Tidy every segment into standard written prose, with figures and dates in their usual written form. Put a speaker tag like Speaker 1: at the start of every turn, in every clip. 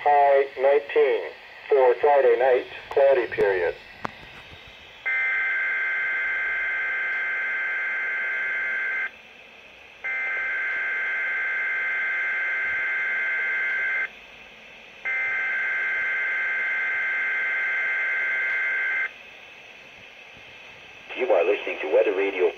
Speaker 1: high 19. For Friday night, cloudy period.
Speaker 2: You are listening to Weather Radio.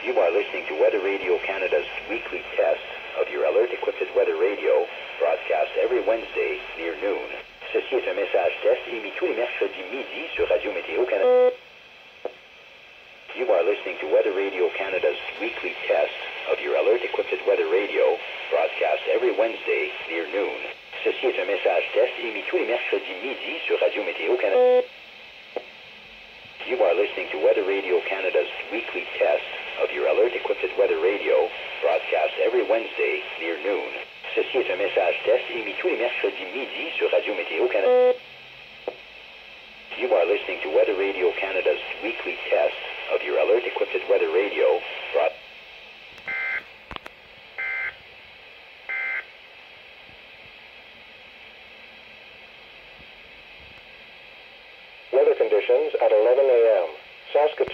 Speaker 2: You are listening to Weather Radio Canada's weekly test of your alert-equipped weather radio, broadcast every Wednesday near noon. Ceci est un message test émis tous les mercredis midi sur Radio Météo Canada. You are listening to Weather Radio Canada's weekly test of your alert-equipped weather radio, broadcast every Wednesday near noon. Ceci est un message test émis tous les mercredis midi sur Radio Météo Canada. You are listening to Weather Radio Canada's weekly test of your alert-equipped weather radio, broadcast every Wednesday near noon. Ceci est un message test émis tous les mercredis midi sur Radio Météo Canada. You are listening to Weather Radio Canada's weekly test of your alert-equipped weather radio,
Speaker 1: Weather conditions at 11 a.m. Saskatoon.